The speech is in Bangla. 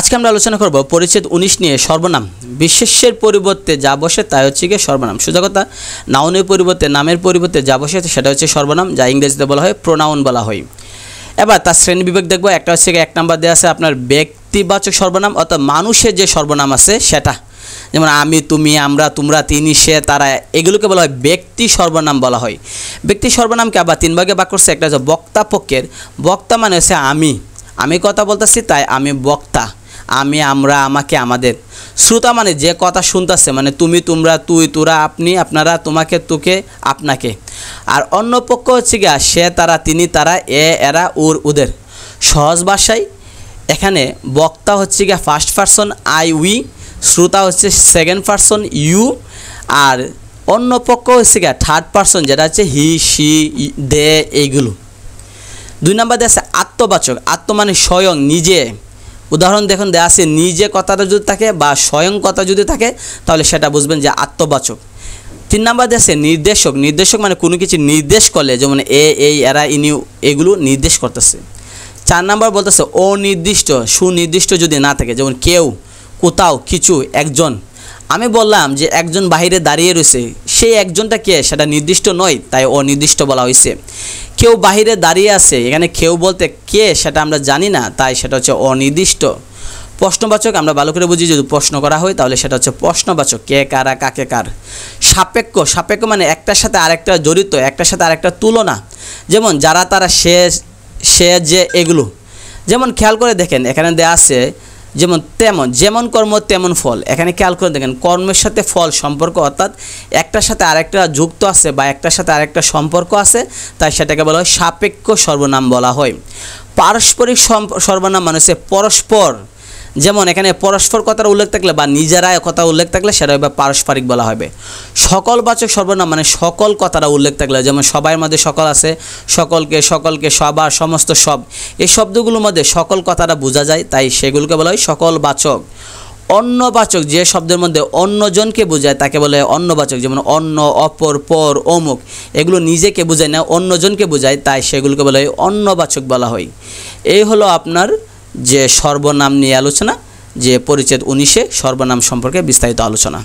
আজকে আমরা আলোচনা করব পরিচ্ছেদ 19 নিয়ে সর্বনাম। বিশেষ্যের পরিবর্তে যা বসে তাই হচ্ছে গিয়ে সর্বনাম। সোজা কথা, নাউনের পরিবর্তে নামের পরিবর্তে যা বসে সেটা হচ্ছে সর্বনাম, যা ইংরেজিতে বলা হয় প্রোনাউন বলা হয়। এবার তার শ্রেণী বিভাগ দেখব। একটা হচ্ছে এক নাম্বার দেওয়া আছে আপনার ব্যক্তিবাচক সর্বনাম, অর্থাৎ মানুষের যে সর্বনাম আছে সেটা, যেমন আমি, তুমি, আমরা, তোমরা, তিনি, সে, তারা, এগুলোকে বলা হয় ব্যক্তি সর্বনাম বলা হয়। ব্যক্তি সর্বনামকে আবার তিন ভাগে ভাগ করছে। একটা হচ্ছে বক্তা পক্ষের। বক্তা মানে হচ্ছে আমি কথা বলতেছি তাই আমি বক্তা। আমি, আমরা, আমাকে, আমাদের। শ্রোতা মানে যে কথা শুনতেছে, মানে তুমি, তোমরা, তুই, তোরা, আপনি, আপনারা, তোমাকে, তোকে, আপনাকে। আর অন্য পক্ষ হচ্ছে গিয়া সে, তারা, তিনি, তারা, এরা, ওদের। সহজ ভাষায় এখানে বক্তা হচ্ছে গিয়া ফার্স্ট পারসন আই, উই। শ্রোতা হচ্ছে সেকেন্ড পারসন ইউ। আর অন্য পক্ষ হচ্ছে গিয়া থার্ড পারসন, যেটা হচ্ছে হি, সি, দে, এইগুলো। 2 নাম্বার দেওয়া আছে আত্মবাচক। আত্ম মানে স্বয়ং, নিজে। উদাহরণ দেখুন দেওয়া আছে, নিজে কথাটা যদি থাকে বা স্বয়ং কথা যদি থাকে তাহলে সেটা বুঝবেন যে আত্মবাচক। 3 নাম্বার দেওয়া আছে নির্দেশক। নির্দেশক মানে কোনো কিছু নির্দেশ করলে, যেমন এই, এরা, ইনি, এগুলো নির্দেশ করতেছে। 4 নাম্বার বলতেছে অনির্দিষ্ট, সুনির্দিষ্ট যদি না থাকে, যেমন কেউ, কোথাও, কিছু, একজন। আমি বললাম যে একজন বাহিরে দাঁড়িয়ে রয়েছে, সেই একজনটা কে সেটা নির্দিষ্ট নয়, তাই অনির্দিষ্ট বলা হয়েছে। কেউ বাহিরে দাঁড়িয়ে আছে, এখানে কেউ বলতে কে সেটা আমরা জানি না, তাই সেটা হচ্ছে অনির্দিষ্ট। প্রশ্নবাচক আমরা ভালো করে বুঝি, যদি প্রশ্ন করা হয় তাহলে সেটা হচ্ছে প্রশ্নবাচক, কে, কারা, কাকে, কার। সাপেক্ষ। সাপেক্ষ মানে একটার সাথে আরেকটা জড়িত, একটার সাথে আরেকটা তুলনা, যেমন যারা, তারা, সে, যে, এগুলো। যেমন খেয়াল করে দেখেন এখানে দেওয়া আছে, যেমন কর্ম তেমন ফল। এখানে খেয়াল করে দেখেন কর্মের সাথে ফল সম্পর্ক, অর্থাৎ একটার সাথে আরেকটা যুক্ত আছে বা একটার সাথে আরেকটা সম্পর্ক আছে, তাই সেটাকে বলা হয় সাপেক্ষ সর্বনাম বলা হয়। পারস্পরিক সর্বনাম মানে হচ্ছে পরস্পর। যেমন এখানে পরস্পর কথার উল্লেখ থাকলে বা নিজেরা কথা উল্লেখ থাকলে সেটা হবে পারস্পরিক বলা হবে। সকলবাচক সর্বনাম মানে সকল কথাটা উল্লেখ থাকলে, যেমন সবার মধ্যে সকল আছে, সকলকে, সবার, সমস্ত, সব, এই শব্দগুলোর মধ্যে সকল কথাটা বোঝা যায়, তাই সেগুলোকে বলা হয় সকলবাচক। অন্যবাচক, যে শব্দের মধ্যে অন্যজনকে বোঝায় তাকে বলে অন্যবাচক, যেমন অন্য, অপর, পর, অমুক, এগুলো নিজেকে বোঝায় না, অন্যজনকে বোঝায়, তাই সেগুলোকে বলা হয় অন্যবাচক বলা হয়। এই হলো আপনার যে সর্বনাম নিয়ে আলোচনা, যে পরিচ্ছেদ 19-এ সর্বনাম সম্পর্কে বিস্তারিত আলোচনা।